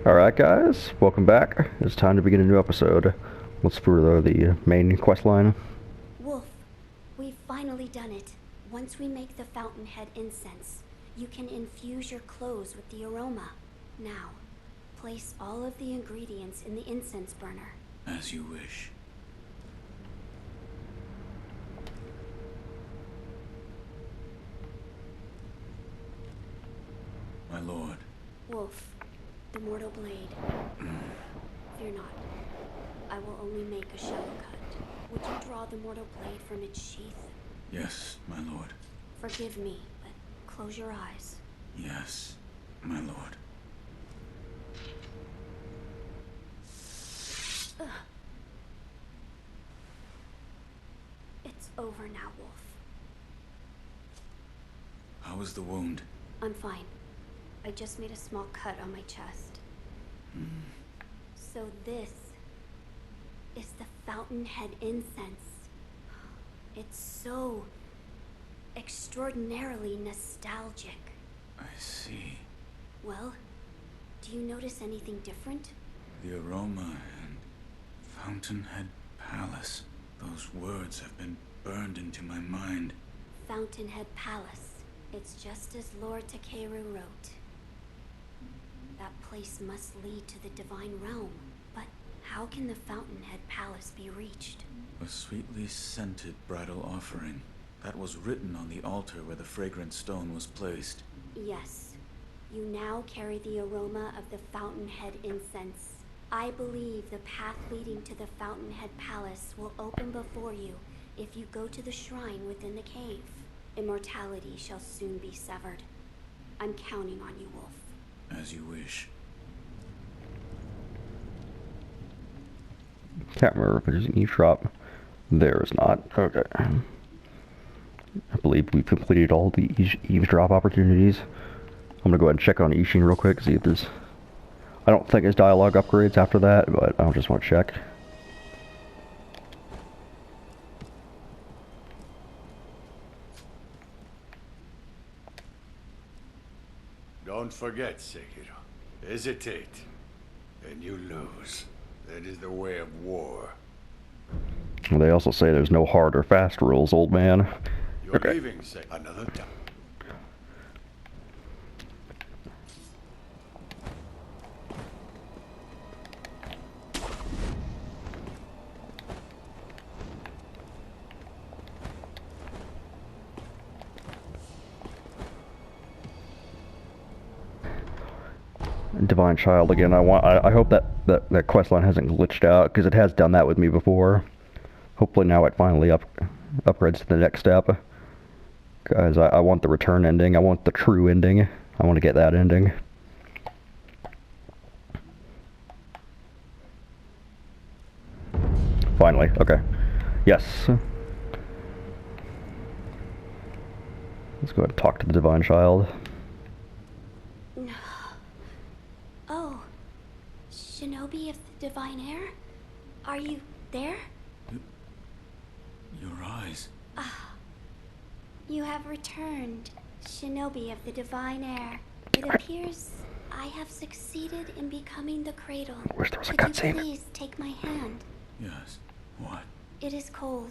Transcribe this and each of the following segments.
Alright guys, welcome back. It's time to begin a new episode. Let's explore the main quest line. Wolf, we've finally done it. Once we make the fountainhead incense, you can infuse your clothes with the aroma. Now, place all of the ingredients in the incense burner. As you wish. My lord. Wolf, the mortal blade. Fear not. I will only make a shallow cut. Would you draw the mortal blade from its sheath? Yes, my lord. Forgive me, but close your eyes. Yes, my lord. Ugh. It's over now, Wolf. How is the wound? I'm fine. I just made a small cut on my chest. So this is the fountainhead incense. It's so extraordinarily nostalgic. I see. Well, do you notice anything different? The aroma and Fountainhead Palace. Those words have been burned into my mind. Fountainhead Palace. It's just as Lord Takeru wrote. That place must lead to the divine realm. But how can the Fountainhead Palace be reached? A sweetly scented bridal offering. That was written on the altar where the fragrant stone was placed. Yes. You now carry the aroma of the Fountainhead incense. I believe the path leading to the Fountainhead Palace will open before you if you go to the shrine within the cave. Immortality shall soon be severed. I'm counting on you, Wolf. As you wish. Can't remember if there's an eavesdrop. There is not. Okay. I believe we've completed all the eavesdrop opportunities. I'm gonna go ahead and check on Ishin real quick, see if there's... I don't think there's dialogue upgrades after that, but I just want to check. Don't forget, Sekiro. Hesitate, and you lose. That is the way of war. And they also say there's no hard or fast rules, old man. You're Okay. leaving, Sekiro. Another time. Divine Child again. I hope that quest line hasn't glitched out, because it has done that with me before. Hopefully now it finally upgrades to the next step. Guys, I want the return ending. I want the true ending. I want to get that ending. Finally, okay. Yes. Let's go ahead and talk to the Divine Child. Oh, Shinobi of the Divine Air? Are you there? Your eyes. You have returned, Shinobi of the Divine Air. It appears I have succeeded in becoming the cradle. I wish there was a Could you cutscene. please take my hand? Yes. What? It is cold,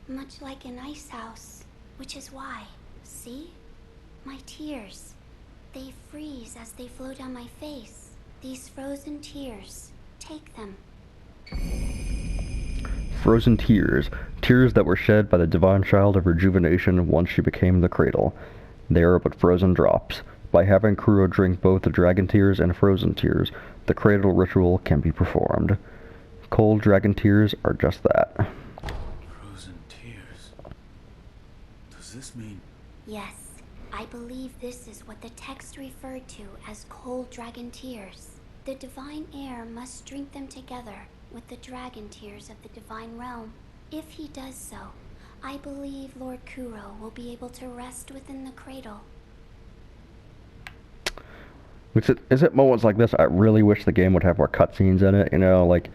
much like an ice house, which is why, see? My tears. They freeze as they flow down my face. These frozen tears. Take them. Frozen tears. Tears that were shed by the Divine Child of Rejuvenation once she became the cradle. They are but frozen drops. By having Kuro drink both the dragon tears and frozen tears, the cradle ritual can be performed. Cold dragon tears are just that. Frozen tears. Does this mean... Yes, I believe this is what the text referred to as cold dragon tears. The divine heir must drink them together with the dragon tears of the divine realm. If he does so, I believe Lord Kuro will be able to rest within the cradle. Is it moments like this I really wish the game would have more cutscenes in it, you know, like,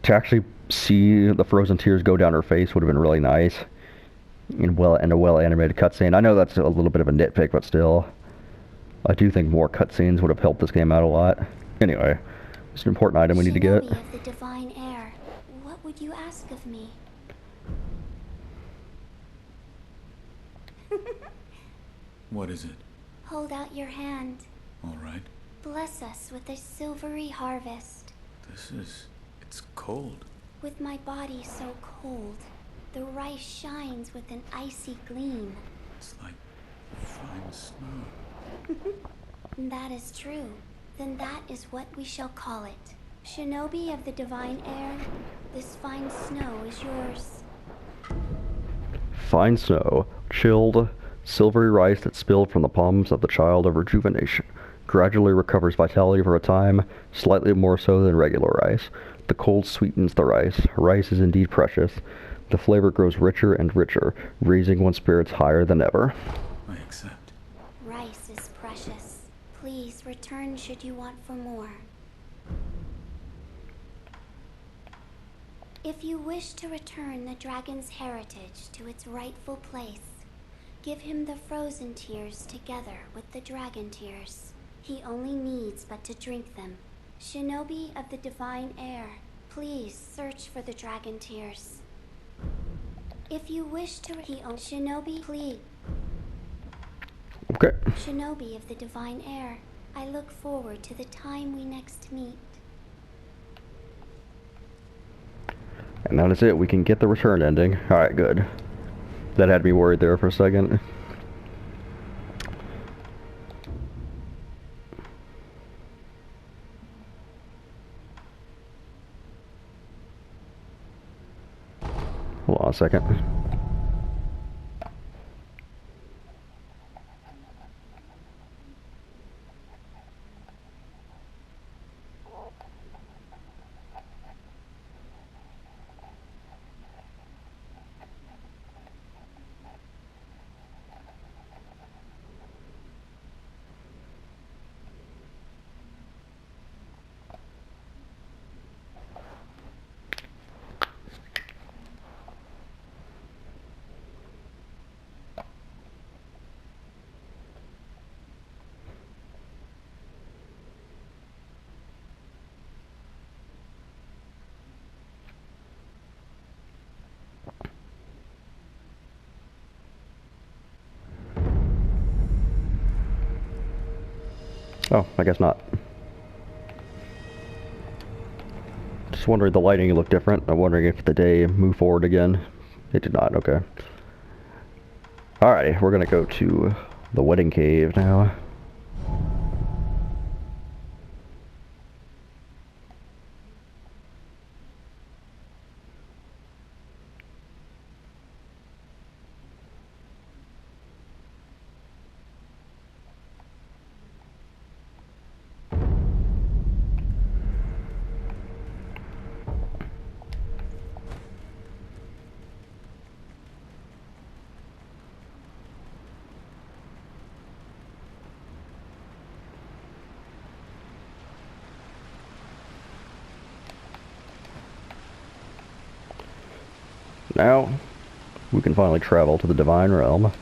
to actually see the frozen tears go down her face would have been really nice. In a well animated cutscene. I know that's a little bit of a nitpick, but still, I do think more cutscenes would have helped this game out a lot. Anyway, it's an important item we need to get. Shinobi of the divine air, what would you ask of me? What is it? Hold out your hand. All right. Bless us with a silvery harvest. It's cold. With my body so cold, the rice shines with an icy gleam. It's like fine snow. That is true. Then that is what we shall call it. Shinobi of the divine air, this fine snow is yours. Fine snow, chilled, silvery rice that spilled from the palms of the child of rejuvenation. Gradually recovers vitality for a time, slightly more so than regular rice. The cold sweetens the rice. Rice is indeed precious. The flavor grows richer and richer, raising one's spirits higher than ever. I accept. Rice is precious. Please return should you want for more. If you wish to return the dragon's heritage to its rightful place, give him the frozen tears together with the dragon tears. He only needs but to drink them. Shinobi of the divine air, please search for the dragon tears. If you wish to Shinobi, please. Okay. Shinobi of the divine air, I look forward to the time we next meet. And that is it. We can get the return ending. Alright, good. That had me worried there for a second. Hold on a second. Oh, I guess not. Just wondering, the lighting looked different. I'm wondering if the day moved forward again. It did not, okay. Alrighty, we're gonna go to the wedding cave now. Now, we can finally travel to the Divine Realm.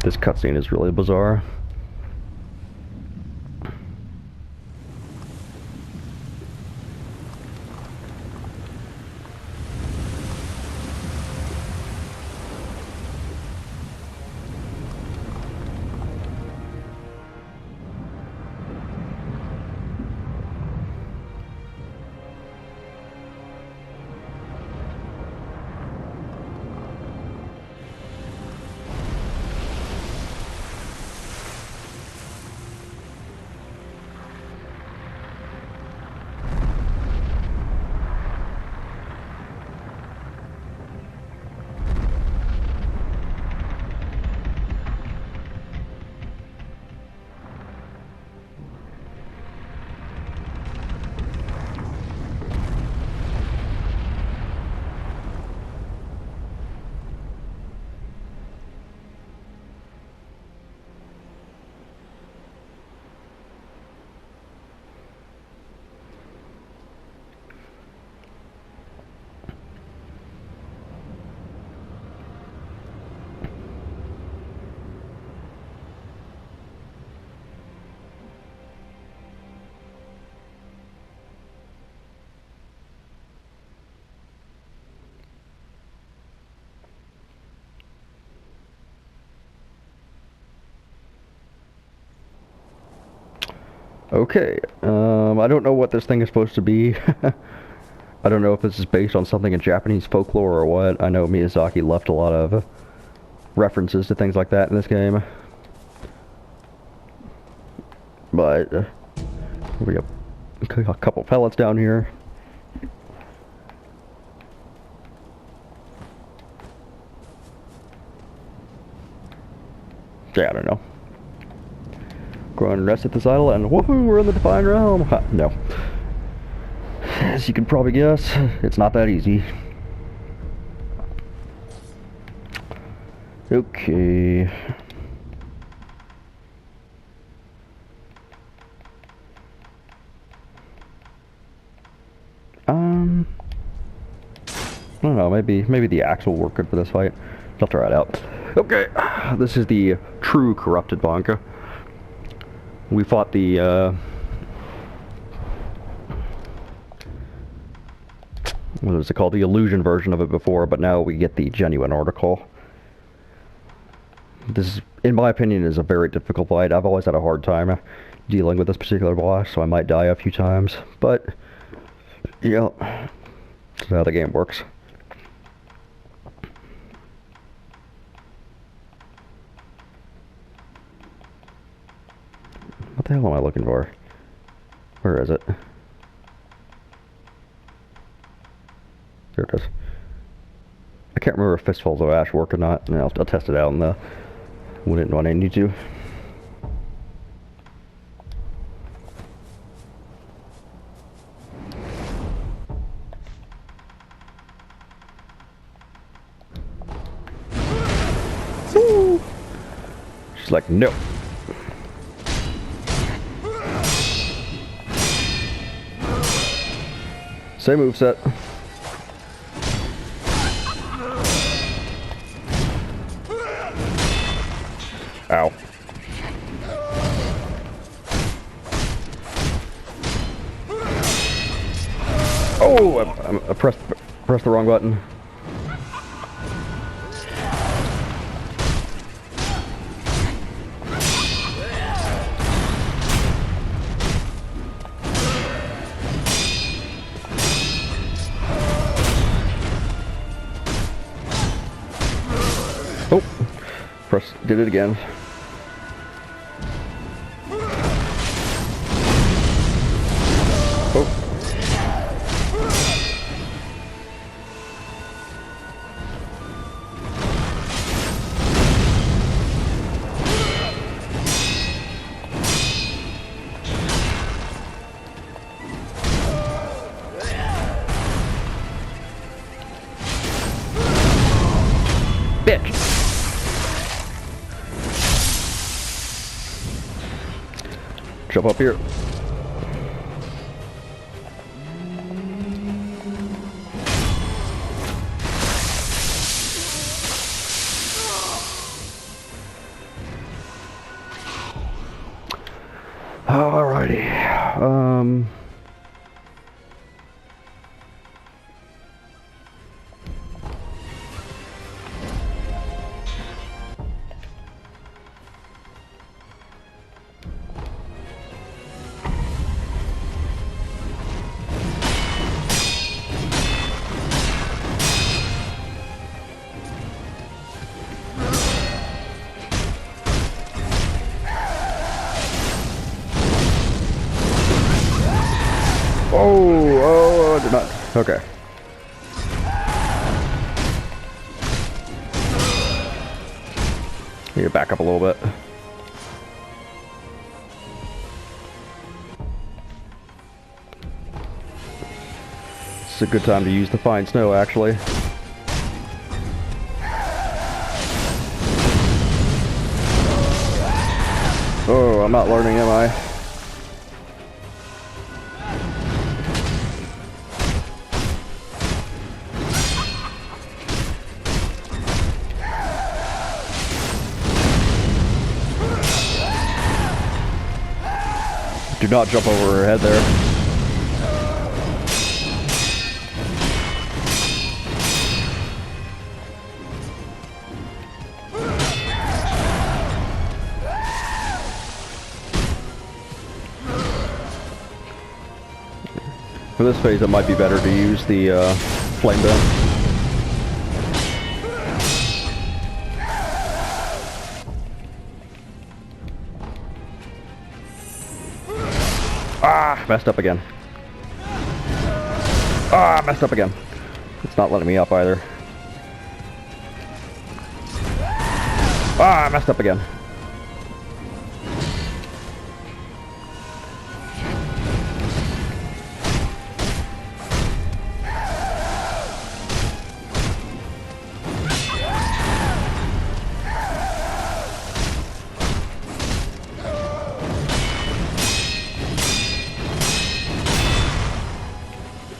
This cutscene is really bizarre. Okay, I don't know what this thing is supposed to be. I don't know if this is based on something in Japanese folklore or what. I know Miyazaki left a lot of references to things like that in this game. But, we got a couple pellets down here. Yeah, I don't know. Go and rest at this idol and woohoo, we're in the Divine Realm! Ha, no. As you can probably guess, it's not that easy. Okay. I don't know, maybe the axe will work good for this fight. I'll try it out. Okay, this is the true corrupted Bonka. We fought the, what is it called? The illusion version of it before, but now we get the genuine article. This, in my opinion, is a very difficult fight. I've always had a hard time dealing with this particular boss, so I might die a few times. But, yeah, that's how the game works. What the hell am I looking for? Where is it? There it is. I can't remember if Fistfuls of Ash work or not, and I'll test it out in the when I need to. Woo! She's like, no. Same moveset. Ow. Oh, I pressed the wrong button. Oh, did it again. Oh. Bitch. Jump up here. Alrighty. Oh, I did not. Okay. Need to back up a little bit. It's a good time to use the fine snow, actually. Oh, I'm not learning, am I? Do not jump over her head there. For this phase, it might be better to use the flame gun. Ah, messed up again. Ah, messed up again. It's not letting me up either. Ah, messed up again.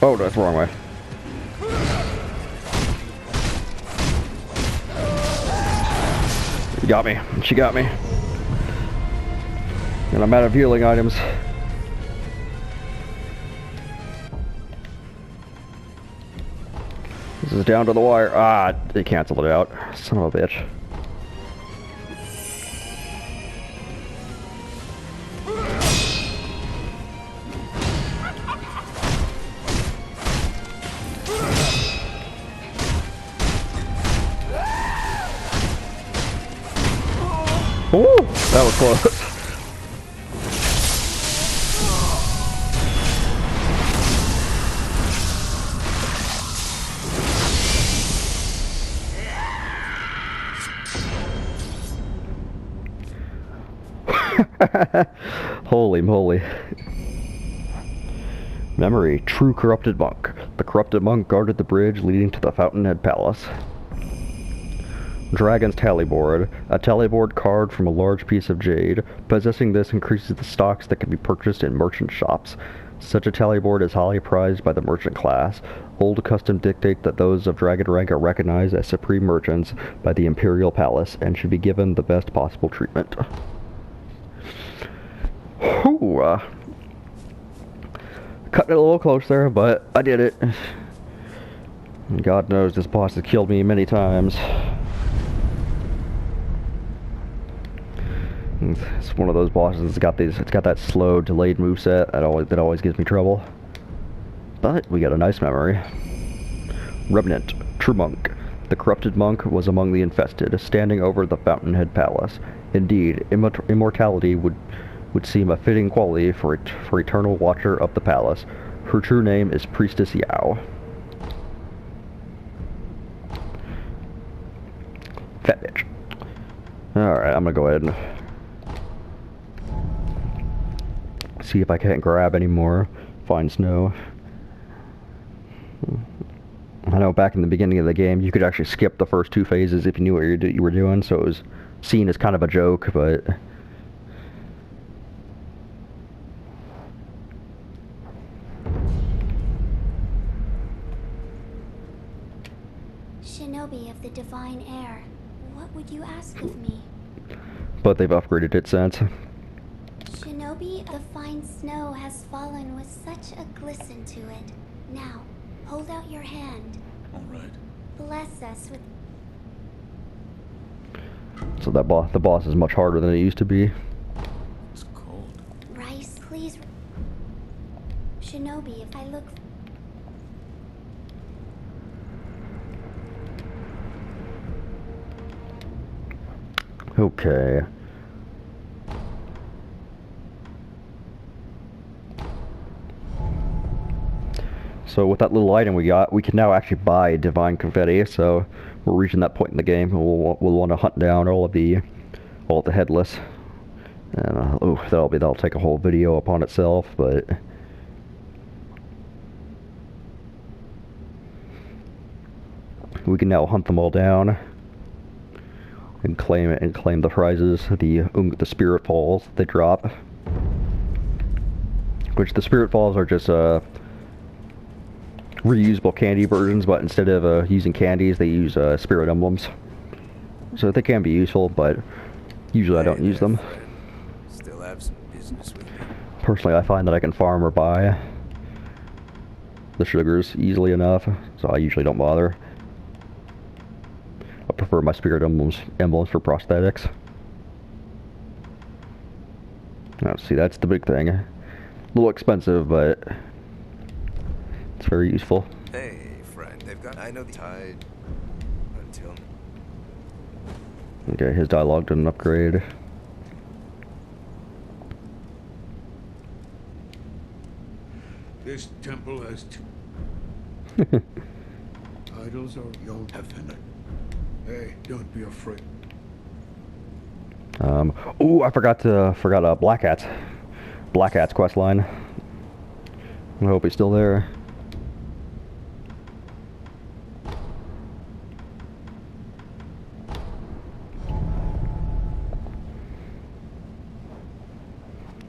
Oh, that's the wrong way. You got me. She got me. And I'm out of healing items. This is down to the wire. Ah, they canceled it out. Son of a bitch. Ooh, that was close. Holy moly. Memory, true corrupted monk. The corrupted monk guarded the bridge leading to the Fountainhead Palace. Dragon's Tally Board. A tally board carved from a large piece of jade. Possessing this increases the stocks that can be purchased in merchant shops. Such a tally board is highly prized by the merchant class. Old custom dictate that those of dragon rank are recognized as supreme merchants by the Imperial Palace and should be given the best possible treatment. Whew, cutting it a little close there, but I did it. God knows this boss has killed me many times. It's one of those bosses that's got these. It's got that slow, delayed moveset that always gives me trouble. But we got a nice memory. Remnant, true monk. The corrupted monk was among the infested, standing over the Fountainhead Palace. Indeed, immortality would seem a fitting quality for eternal watcher of the palace. Her true name is Priestess Yao. Fat bitch. Alright, I'm gonna go ahead and see if I can't grab any more fine snow. I know back in the beginning of the game you could actually skip the first two phases if you knew what you were doing, so it was seen as kind of a joke, but Shinobi of the divine air, what would you ask of me? but they've upgraded it since. Shinobi, the fine snow has fallen with such a glisten to it. Now, hold out your hand. All right. Bless us with... So the boss is much harder than it used to be. It's cold. Rice, please... Shinobi, if I look... Okay. So with that little item we got, we can now actually buy divine confetti. So we're reaching that point in the game. We'll want to hunt down all the headless. And that'll take a whole video upon itself. But we can now hunt them all down and claim the prizes, the spirit falls they drop. Which the spirit falls are just reusable candy versions, but instead of using candies, they use spirit emblems. So they can be useful, but usually I don't use them. Still have some business with me. Personally, I find that I can farm or buy the sugars easily enough, so I usually don't bother. I prefer my spirit emblems for prosthetics. Now, see, that's the big thing. A little expensive, but very useful. Hey, friend, they've got... I know the tide... Until... Okay, his dialogue didn't upgrade. This temple has two. Titles are young heaven. Hey, don't be afraid. Oh, I forgot Black Hat's quest line. I hope he's still there.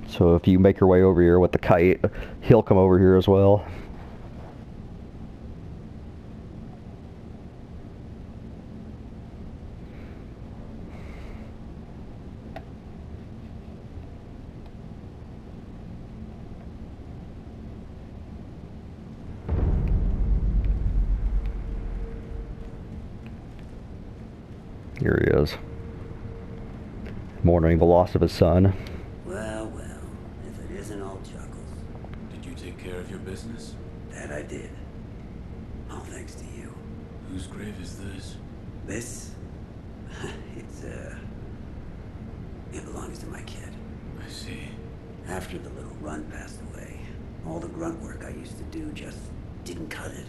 So if you make your way over here with the kite, he'll come over here as well. Here he is, mourning the loss of his son. Well, well, if it isn't all Chuckles. Did you take care of your business? That I did. All thanks to you. Whose grave is this? This? It belongs to my kid. I see. After the little runt passed away, all the grunt work I used to do just didn't cut it.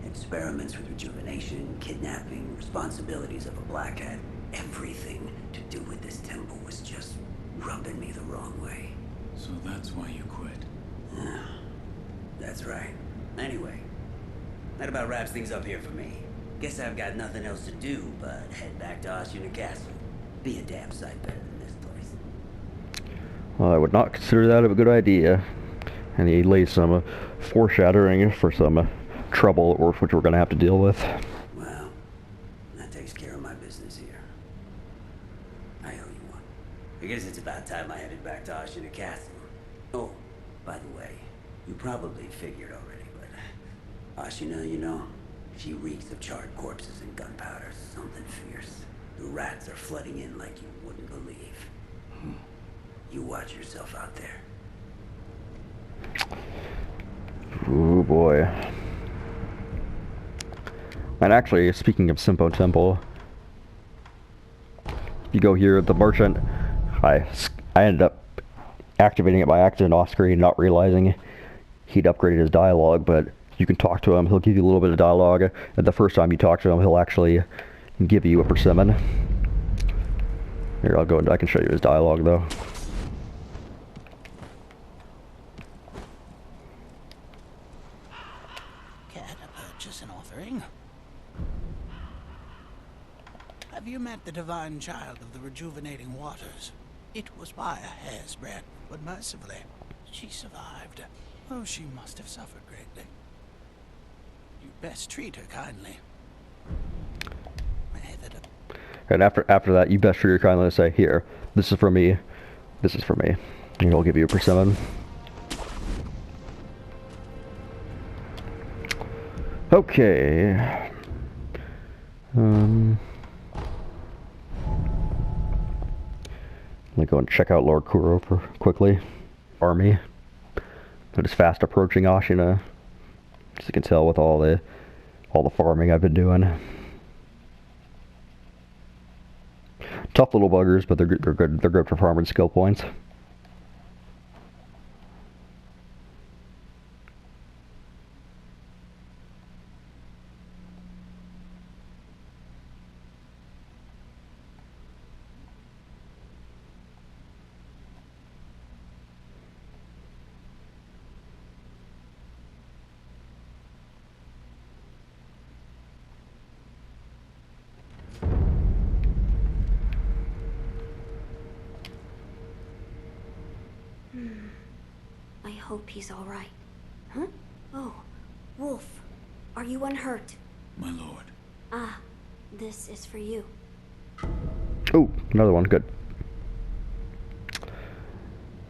Experiments with rejuvenation, kidnapping, responsibilities of a black hat. Everything to do with this temple was just rubbing me the wrong way. So that's why you quit. That's right. Anyway, that about wraps things up here for me. Guess I've got nothing else to do but head back to Ashina Castle. Be a damn sight better than this place. Well, I would not consider that a good idea. And he lays some foreshadowing for some trouble which we're going to have to deal with. Well, that takes care of my business here. I owe you one. I guess it's about time I headed back to Ashina Castle. Oh, by the way, you probably figured already, but Ashina, you know, she reeks of charred corpses and gunpowder. Something fierce. The rats are flooding in like you wouldn't believe. You watch yourself out there. Ooh boy. And actually, speaking of Simpo Temple, you go here, the merchant, I ended up activating it by accident off screen, not realizing he'd upgraded his dialogue, but you can talk to him, he'll give you a little bit of dialogue, and the first time you talk to him, he'll actually give you a persimmon. Here, I'll go and I can show you his dialogue though. Care to purchase an offering? Have you met the divine child of the rejuvenating waters? It was by a hair's breadth, but mercifully, she survived. Oh, she must have suffered greatly. You'd best treat her kindly. And after that, you best treat her kindly and say, here, this is for me, this is for me. And he'll give you a persimmon. Okay. Let me go and check out Lord Kuro for quickly. Army. It is fast approaching Ashina. As you can tell with all the farming I've been doing. Tough little buggers, but they're good. They're good for farming skill points. I hope he's all right. Huh? Oh, Wolf, are you unhurt? My lord. Ah, this is for you. Oh, another one. Good.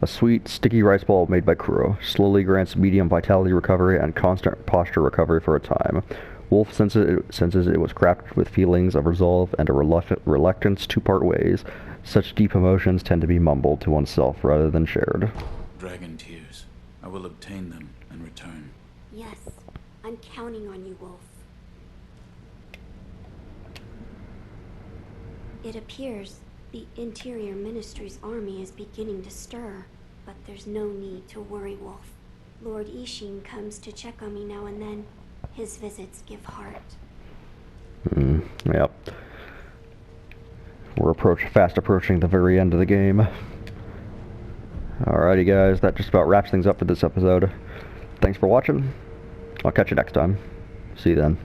A sweet, sticky rice ball made by Kuro. Slowly grants medium vitality recovery and constant posture recovery for a time. Wolf senses it was crafted with feelings of resolve and a reluctance to part ways. Such deep emotions tend to be mumbled to oneself rather than shared. Dragon tears. I will obtain them and return. Yes, I'm counting on you, Wolf. It appears the Interior Ministry's army is beginning to stir, but there's no need to worry, Wolf. Lord Ishin comes to check on me now and then. His visits give heart. Yep. We're fast approaching the very end of the game. Alrighty guys, that just about wraps things up for this episode. Thanks for watching. I'll catch you next time. See you then.